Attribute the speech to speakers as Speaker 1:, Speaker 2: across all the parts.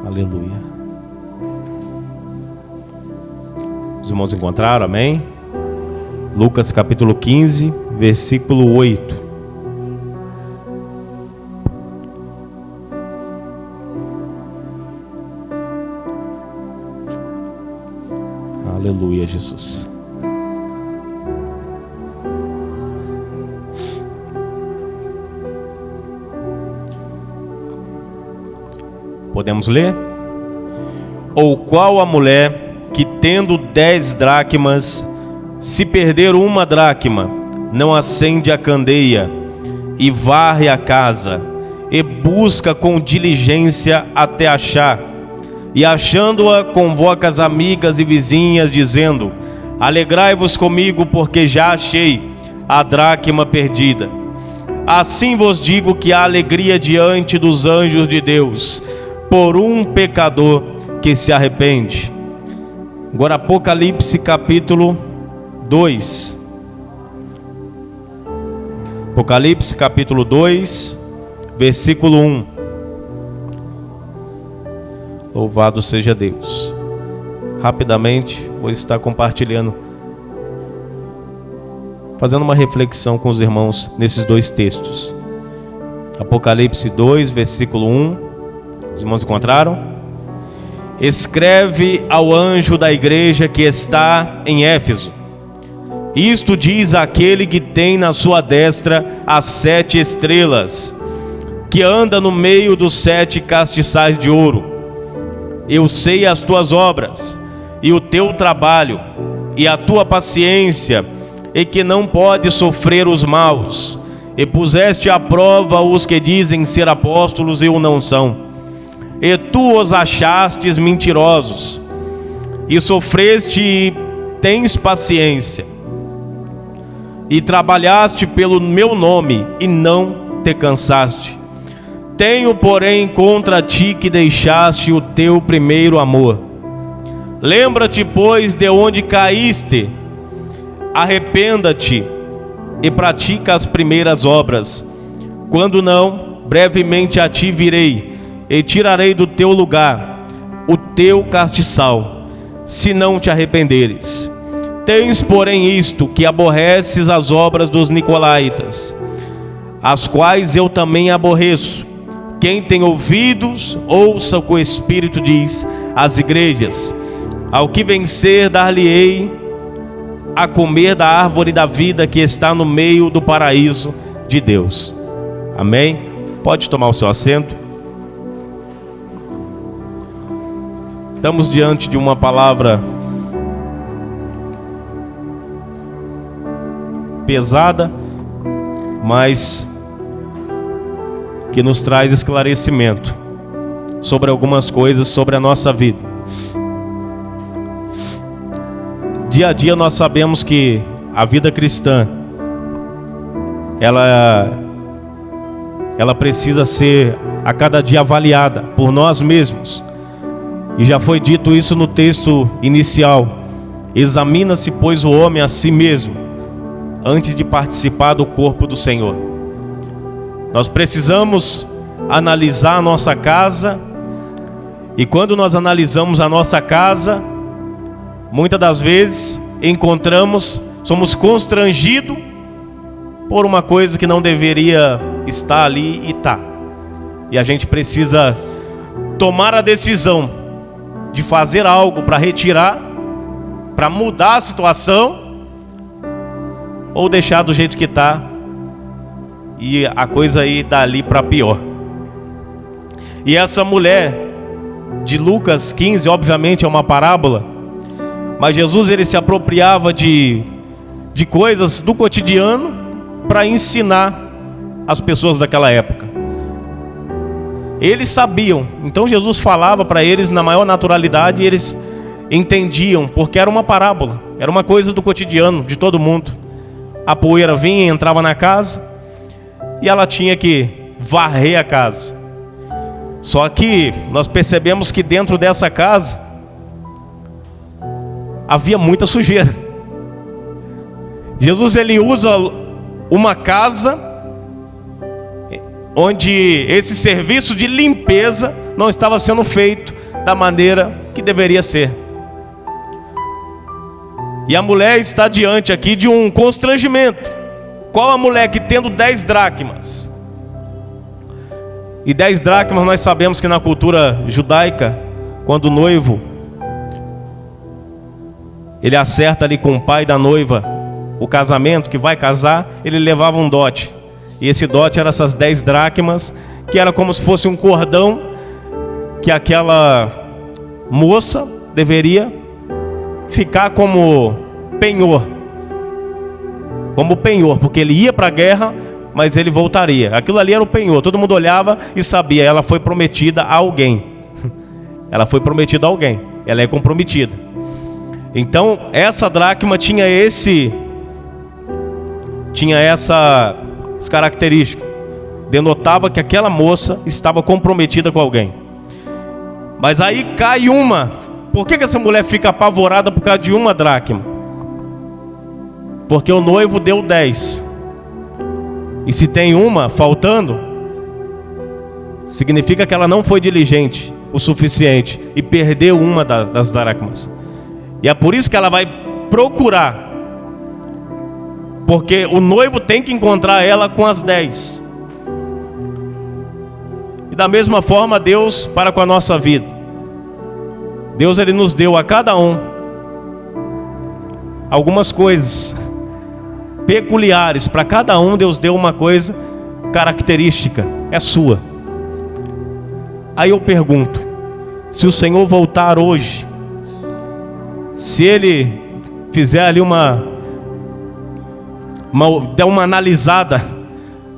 Speaker 1: Aleluia. Os irmãos encontraram, amém? Lucas capítulo 15, versículo 8. Aleluia, Jesus. Podemos ler? Ou qual a mulher que, tendo 10 dracmas, se perder uma dracma, não acende a candeia e varre a casa e busca com diligência até achar, e achando-a convoca as amigas e vizinhas, dizendo: alegrai-vos comigo, porque já achei a dracma perdida. Assim vos digo que há alegria diante dos anjos de Deus por um pecador que se arrepende. Agora Apocalipse capítulo 2. Apocalipse capítulo 2, versículo 1. Louvado seja Deus. Rapidamente vou estar compartilhando, fazendo uma reflexão com os irmãos nesses dois textos. Apocalipse 2, versículo 1. Os irmãos encontraram? Escreve ao anjo da igreja que está em Éfeso: isto diz aquele que tem na sua destra as 7 estrelas, que anda no meio dos 7 castiçais de ouro. Eu sei as tuas obras, e o teu trabalho, e a tua paciência, e que não pode sofrer os maus, e puseste à prova os que dizem ser apóstolos e o não são, e tu os achastes mentirosos, e sofreste e tens paciência, e trabalhaste pelo meu nome, e não te cansaste. Tenho, porém, contra ti que deixaste o teu primeiro amor. Lembra-te, pois, de onde caíste, arrependa-te e pratica as primeiras obras. Quando não, brevemente a ti virei, e tirarei do teu lugar o teu castiçal, se não te arrependeres. Tens, porém, isto, que aborreces as obras dos nicolaítas, as quais eu também aborreço. Quem tem ouvidos, ouça o que o Espírito diz às igrejas. Ao que vencer, dar-lhe-ei a comer da árvore da vida que está no meio do paraíso de Deus. Amém? Pode tomar o seu assento. Estamos diante de uma palavra pesada, mas que nos traz esclarecimento sobre algumas coisas sobre a nossa vida. Dia a dia nós sabemos que a vida cristã ela precisa ser a cada dia avaliada por nós mesmos. E já foi dito isso no texto inicial: examina-se, pois, o homem a si mesmo antes de participar do corpo do Senhor. Nós precisamos analisar a nossa casa, e quando nós analisamos a nossa casa, muitas das vezes somos constrangidos por uma coisa que não deveria estar ali e está. E a gente precisa tomar a decisão de fazer algo para retirar, para mudar a situação, ou deixar do jeito que está e a coisa aí dali para pior. E essa mulher de Lucas 15, obviamente é uma parábola, mas Jesus ele se apropriava de coisas do cotidiano para ensinar as pessoas daquela época. Eles sabiam, então Jesus falava para eles na maior naturalidade, e eles entendiam, porque era uma parábola, era uma coisa do cotidiano de todo mundo. A poeira vinha e entrava na casa, e ela tinha que varrer a casa. Só que nós percebemos que dentro dessa casa havia muita sujeira. Jesus ele usa uma casa onde esse serviço de limpeza não estava sendo feito da maneira que deveria ser. E a mulher está diante aqui de um constrangimento. Qual a mulher que tendo 10 dracmas? E 10 dracmas nós sabemos que na cultura judaica, quando o noivo ele acerta ali com o pai da noiva o casamento, que vai casar, ele levava um dote. E esse dote era essas 10 dracmas, que era como se fosse um cordão que aquela moça deveria ficar como penhor. Como penhor, porque ele ia para a guerra, mas ele voltaria. Aquilo ali era o penhor, todo mundo olhava e sabia, ela foi prometida a alguém. Ela foi prometida a alguém, ela é comprometida. Então essa dracma tinha essas características. Denotava que aquela moça estava comprometida com alguém. Mas aí cai uma. Por que essa mulher fica apavorada por causa de uma dracma? Porque o noivo deu 10. E se tem uma faltando, significa que ela não foi diligente o suficiente e perdeu uma das dracmas. E é por isso que ela vai procurar, porque o noivo tem que encontrar ela com as 10. E da mesma forma Deus para com a nossa vida. Deus ele nos deu a cada um algumas coisas peculiares. Para cada um Deus deu uma coisa característica, é sua. Aí eu pergunto, se o Senhor voltar hoje, se Ele fizer ali der uma analisada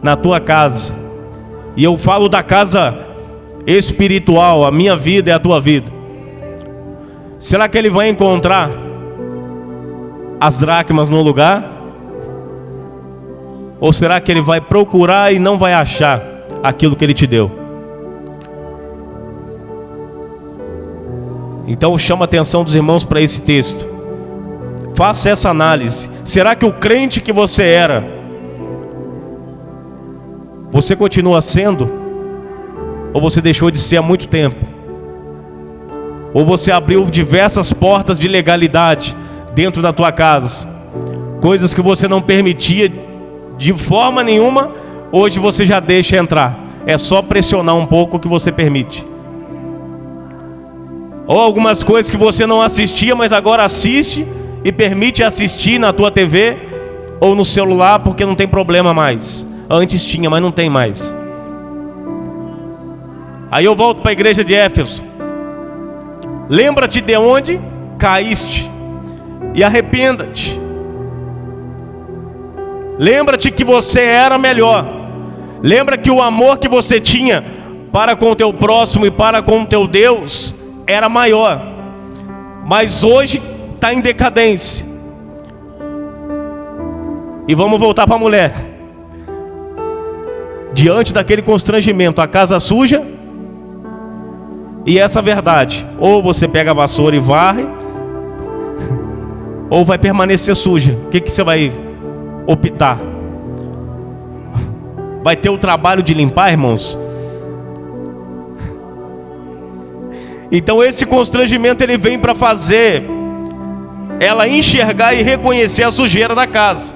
Speaker 1: na tua casa, e eu falo da casa espiritual, a minha vida é a tua vida, será que Ele vai encontrar as dracmas no lugar? Ou será que Ele vai procurar e não vai achar aquilo que Ele te deu? Então chama a atenção dos irmãos para esse texto. Faça essa análise. Será que o crente que você era, você continua sendo? Ou você deixou de ser há muito tempo? Ou você abriu diversas portas de legalidade dentro da tua casa? Coisas que você não permitia de forma nenhuma, hoje você já deixa entrar. É só pressionar um pouco que você permite. Ou algumas coisas que você não assistia, mas agora assiste e permite assistir na tua TV ou no celular, porque não tem problema mais. Antes tinha, mas não tem mais. Aí eu volto para a igreja de Éfeso. Lembra-te de onde caíste e arrependa-te. Lembra-te que você era melhor. Lembra que o amor que você tinha para com o teu próximo e para com o teu Deus era maior, mas hoje está em decadência. E vamos voltar para a mulher. Diante daquele constrangimento, a casa suja, e essa verdade, ou você pega a vassoura e varre, ou vai permanecer suja. O que você vai optar? Vai ter o trabalho de limpar, irmãos? Então esse constrangimento ele vem para fazer ela enxergar e reconhecer a sujeira da casa.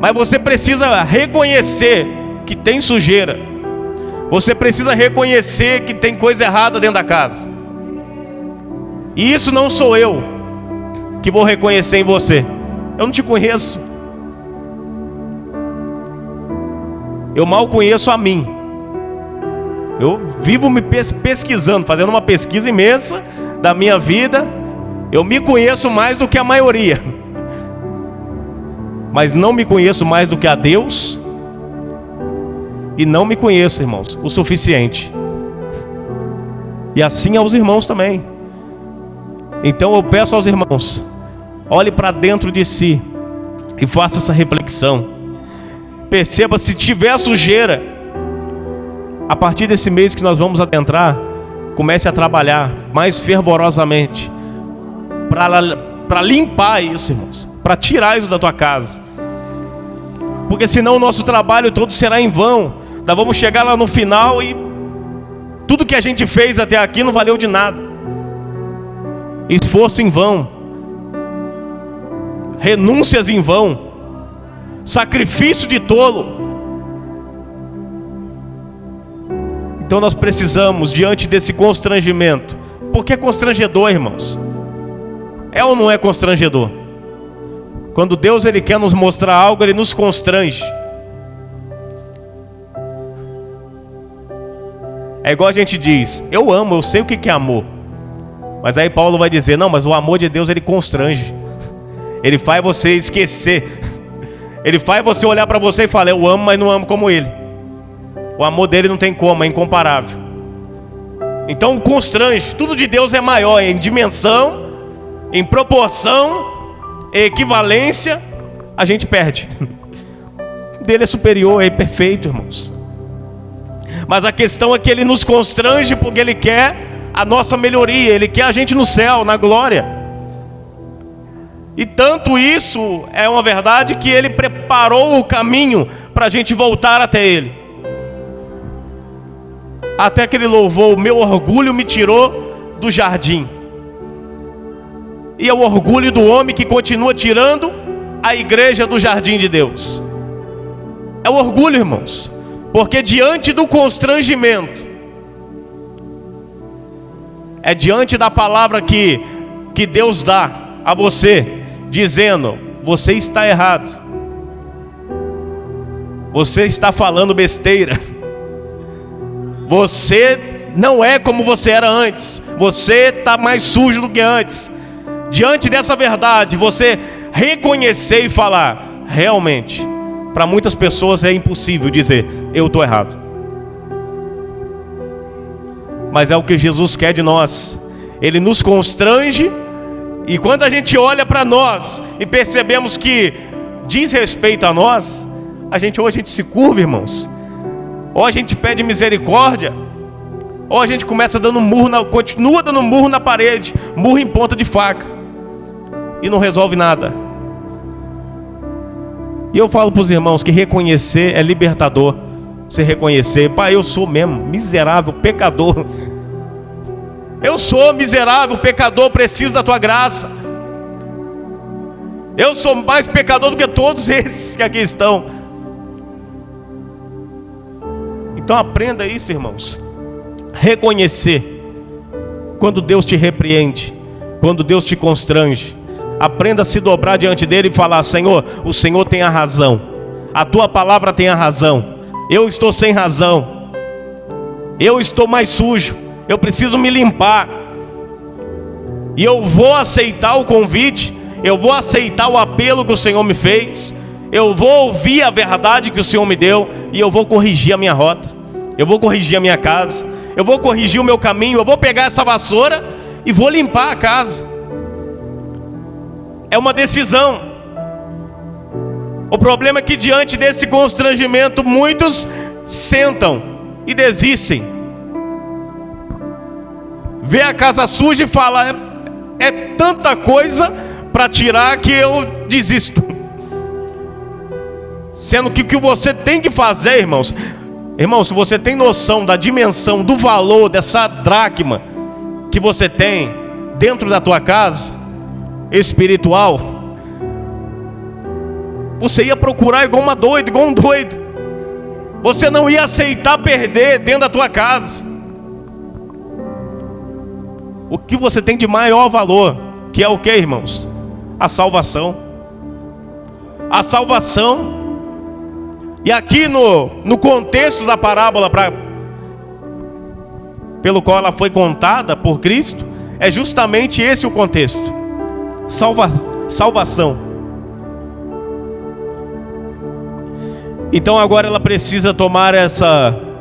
Speaker 1: Mas você precisa reconhecer que tem sujeira. Você precisa reconhecer que tem coisa errada dentro da casa. E isso não sou eu que vou reconhecer em você. Eu não te conheço. Eu mal conheço a mim. Eu vivo me pesquisando, fazendo uma pesquisa imensa da minha vida. Eu me conheço mais do que a maioria, mas não me conheço mais do que a Deus. E não me conheço, irmãos, o suficiente. E assim aos irmãos também. Então eu peço aos irmãos, olhe para dentro de si e faça essa reflexão. Perceba se tiver sujeira. A partir desse mês que nós vamos adentrar, comece a trabalhar mais fervorosamente para limpar isso, irmãos, para tirar isso da tua casa. Porque senão o nosso trabalho todo será em vão. Nós vamos chegar lá no final e Tudo que a gente fez até aqui não valeu de nada. Esforço em vão, renúncias em vão, sacrifício de tolo. Então nós precisamos, diante desse constrangimento, porque é constrangedor, irmãos. É ou não é constrangedor? Quando Deus ele quer nos mostrar algo, Ele nos constrange. É igual a gente diz, eu amo, eu sei o que é amor. Mas aí Paulo vai dizer, não, mas o amor de Deus ele constrange. Ele faz você esquecer. Ele faz você olhar para você e falar, eu amo, mas não amo como Ele. O amor dele não tem como, é incomparável. Então constrange. Tudo de Deus é maior em dimensão, em proporção, em equivalência. A gente perde. Dele é superior, é perfeito, irmãos. Mas a questão é que Ele nos constrange porque Ele quer a nossa melhoria. Ele quer a gente no céu, na glória. E tanto isso é uma verdade que Ele preparou o caminho para a gente voltar até Ele. Até aquele louvor, o meu orgulho me tirou do jardim. E é o orgulho do homem que continua tirando a igreja do jardim de Deus. É o orgulho, irmãos. Porque diante do constrangimento, é diante da palavra que Deus dá a você, dizendo, você está errado. Você está falando besteira. Você não é como você era antes. Você está mais sujo do que antes. Diante dessa verdade, você reconhecer e falar, realmente, para muitas pessoas é impossível dizer, eu estou errado. Mas é o que Jesus quer de nós. Ele nos constrange. E quando a gente olha para nós e percebemos que diz respeito a nós, ou a gente se curva, irmãos, ou a gente pede misericórdia, ou a gente começa dando murro, continua dando murro na parede, murro em ponta de faca, e não resolve nada. E eu falo para os irmãos que reconhecer é libertador. Você reconhecer, pai, eu sou mesmo miserável, pecador. Eu sou miserável, pecador, preciso da tua graça. Eu sou mais pecador do que todos esses que aqui estão. Então aprenda isso, irmãos. Reconhecer quando Deus te repreende, quando Deus te constrange. Aprenda a se dobrar diante dele e falar, Senhor, o Senhor tem a razão. A tua palavra tem a razão. Eu estou sem razão. Eu estou mais sujo. Eu preciso me limpar. E eu vou aceitar o convite. Eu vou aceitar o apelo que o Senhor me fez. Eu vou ouvir a verdade que o Senhor me deu. E eu vou corrigir a minha rota. Eu vou corrigir a minha casa. Eu vou corrigir o meu caminho. Eu vou pegar essa vassoura e vou limpar a casa. É uma decisão. O problema é que diante desse constrangimento muitos sentam e desistem. Vê a casa suja e fala, é tanta coisa para tirar que eu desisto. Sendo que o que você tem que fazer, irmãos, se você tem noção da dimensão, do valor dessa dracma que você tem dentro da tua casa espiritual, você ia procurar igual um doido. Você não ia aceitar perder dentro da tua casa o que você tem de maior valor, que é o que, irmãos? A salvação. A salvação. E aqui no contexto da parábola pelo qual ela foi contada por Cristo, é justamente esse o contexto. Salvação. Então agora ela precisa tomar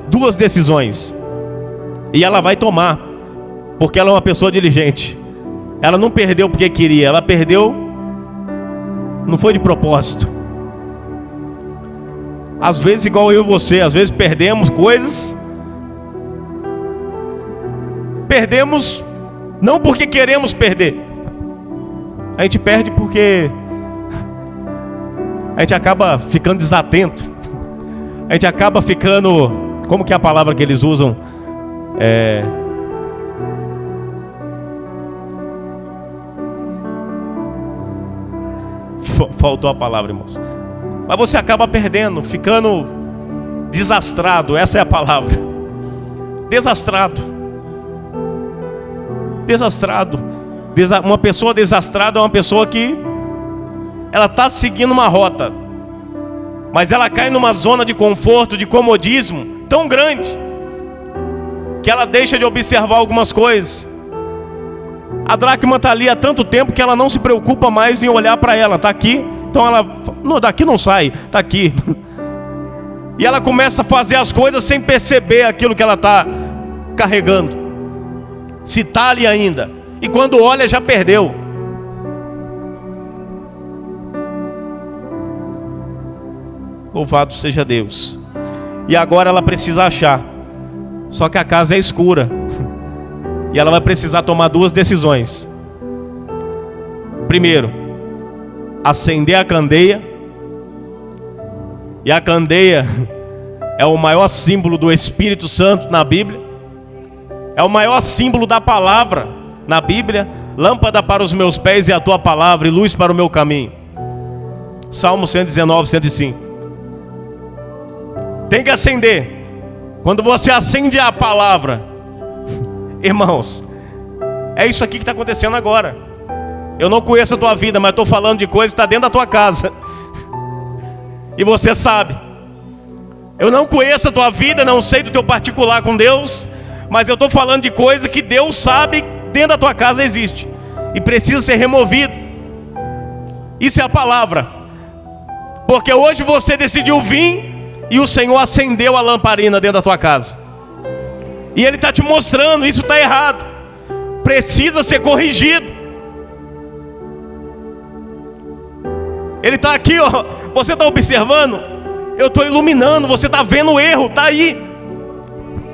Speaker 1: duas decisões. E ela vai tomar, porque ela é uma pessoa diligente. Ela não perdeu porque queria, ela perdeu, não foi de propósito. Às vezes igual eu e você, às vezes perdemos coisas. Perdemos não porque queremos perder. A gente perde porque a gente acaba ficando desatento. A gente acaba ficando, como que é a palavra que eles usam? Faltou a palavra, irmãos. Mas você acaba perdendo, ficando desastrado. Essa é a palavra. Desastrado. Uma pessoa desastrada é uma pessoa que ela está seguindo uma rota, mas ela cai numa zona de conforto, de comodismo tão grande, que ela deixa de observar algumas coisas. A dracma está ali há tanto tempo que ela não se preocupa mais em olhar para ela. Está aqui, então ela, não, daqui não sai, está aqui. E ela começa a fazer as coisas sem perceber aquilo que ela está carregando, se está ali ainda. E quando olha, já perdeu. Louvado seja Deus. E agora ela precisa achar. Só que a casa é escura. E ela vai precisar tomar duas decisões. Primeiro, acender a candeia. E a candeia é o maior símbolo do Espírito Santo na Bíblia. É o maior símbolo da palavra na Bíblia. Lâmpada para os meus pés e a tua palavra, e luz para o meu caminho. Salmo 119, 105. Tem que acender. Quando você acende a palavra, irmãos, é isso aqui que está acontecendo agora. Eu não conheço a tua vida, mas estou falando de coisa que está dentro da tua casa. E você sabe. Eu não conheço a tua vida, não sei do teu particular com Deus, mas eu estou falando de coisa que Deus sabe dentro da tua casa existe e precisa ser removido. Isso é a palavra. Porque hoje você decidiu vir e o Senhor acendeu a lamparina dentro da tua casa. E Ele está te mostrando, isso está errado, precisa ser corrigido. Ele está aqui, ó. Você está observando? Eu estou iluminando, você está vendo o erro, está aí.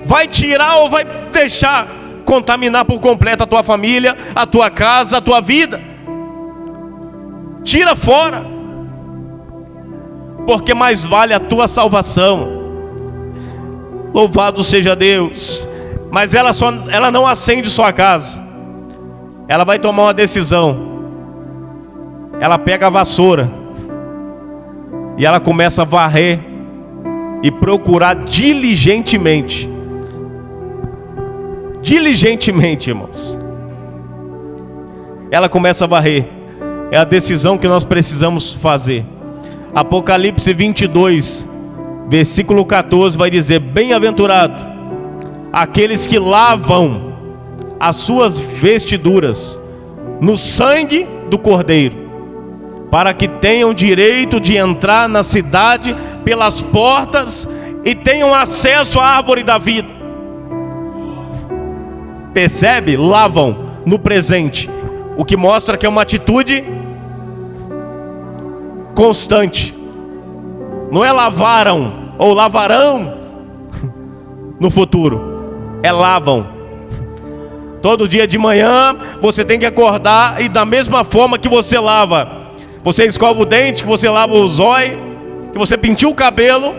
Speaker 1: Vai tirar ou vai deixar contaminar por completo a tua família, a tua casa, a tua vida? Tira fora, porque mais vale a tua salvação. Louvado seja Deus. Mas ela não acende sua casa. Ela vai tomar uma decisão. Ela pega a vassoura e ela começa a varrer e procurar diligentemente. Diligentemente, irmãos. Ela começa a varrer. É a decisão que nós precisamos fazer. Apocalipse 22, versículo 14 vai dizer: bem-aventurado aqueles que lavam as suas vestiduras no sangue do Cordeiro, para que tenham direito de entrar na cidade pelas portas e tenham acesso à árvore da vida. Percebe? Lavam no presente, o que mostra que é uma atitude constante. Não é lavaram ou lavarão no futuro, é lavam. Todo dia de manhã você tem que acordar e da mesma forma que você lava, você escova o dente, que você lava o zóio, que você pintou o cabelo,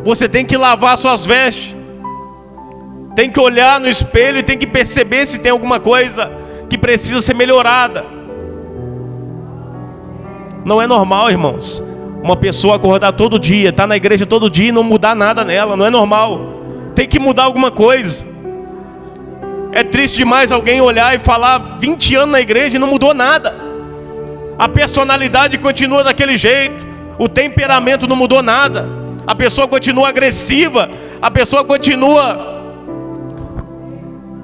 Speaker 1: você tem que lavar suas vestes. Tem que olhar no espelho e tem que perceber se tem alguma coisa que precisa ser melhorada. Não é normal, irmãos, uma pessoa acordar todo dia, estar na igreja todo dia e não mudar nada nela. Não é normal. Tem que mudar alguma coisa. É triste demais alguém olhar e falar 20 anos na igreja e não mudou nada. A personalidade continua daquele jeito, o temperamento não mudou nada, a pessoa continua agressiva, a pessoa continua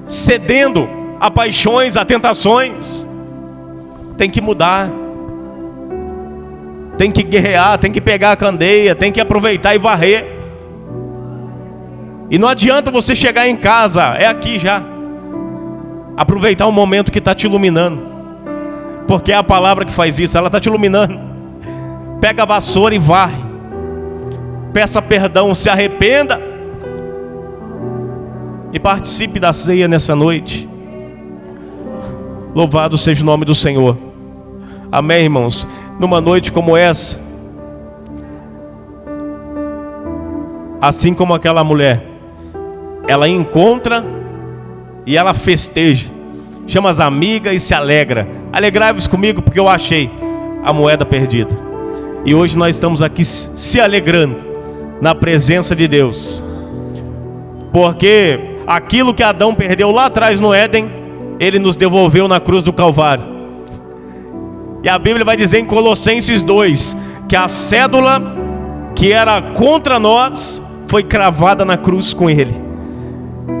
Speaker 1: cedendo a paixões, a tentações. Tem que mudar. Tem que guerrear, tem que pegar a candeia, tem que aproveitar e varrer. E não adianta você chegar em casa, é aqui já. Aproveitar o momento que está te iluminando, porque é a palavra que faz isso, ela está te iluminando. Pega a vassoura e varre. Peça perdão, se arrependa e participe da ceia nessa noite. Louvado seja o nome do Senhor. Amém, irmãos. Numa noite como essa, assim como aquela mulher, ela encontra e ela festeja, chama as amigas e se alegra. Alegrai-vos comigo porque eu achei a moeda perdida. E hoje nós estamos aqui se alegrando na presença de Deus, porque aquilo que Adão perdeu lá atrás no Éden, ele nos devolveu na cruz do Calvário. E a Bíblia vai dizer em Colossenses 2 que a cédula que era contra nós foi cravada na cruz com ele.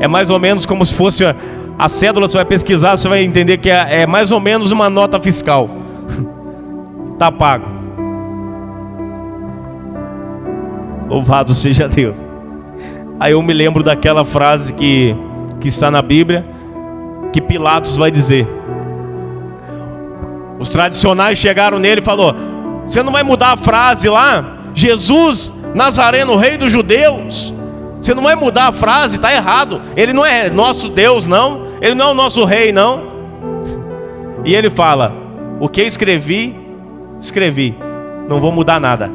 Speaker 1: É mais ou menos como se fosse a cédula. Você vai pesquisar, você vai entender que é mais ou menos uma nota fiscal. Tá pago. Louvado seja Deus. Aí eu me lembro daquela frase que está na Bíblia, que Pilatos vai dizer. Os tradicionais chegaram nele e falaram: você não vai mudar a frase lá? Jesus Nazareno, rei dos judeus. Você não vai mudar a frase, está errado. Ele não é nosso Deus, não. Ele não é o nosso rei, não. E ele fala: o que escrevi, escrevi. Não vou mudar nada.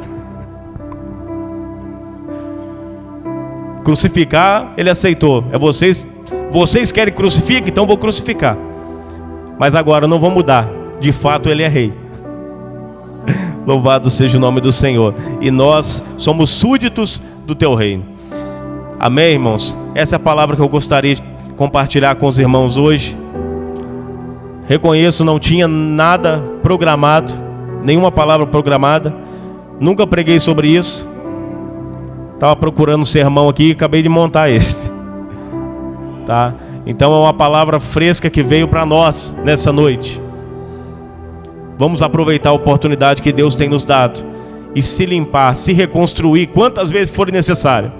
Speaker 1: Crucificar, ele aceitou. É vocês querem crucificar, então vou crucificar. Mas agora eu não vou mudar. De fato ele é rei. Louvado seja o nome do Senhor. E nós somos súditos do teu reino. Amém, irmãos? Essa é a palavra que eu gostaria de compartilhar com os irmãos hoje. Reconheço, não tinha nada programado, nenhuma palavra programada. Nunca preguei sobre isso. Estava procurando um sermão aqui e acabei de montar esse. Tá? Então é uma palavra fresca que veio para nós nessa noite. Vamos aproveitar a oportunidade que Deus tem nos dado e se limpar, se reconstruir quantas vezes for necessário,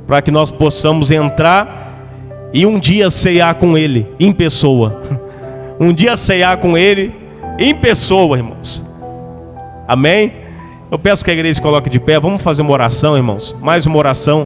Speaker 1: para que nós possamos entrar e um dia ceiar com Ele em pessoa. Um dia ceiar com Ele em pessoa, irmãos. Amém? Eu peço que a igreja se coloque de pé. Vamos fazer uma oração, irmãos. Mais uma oração.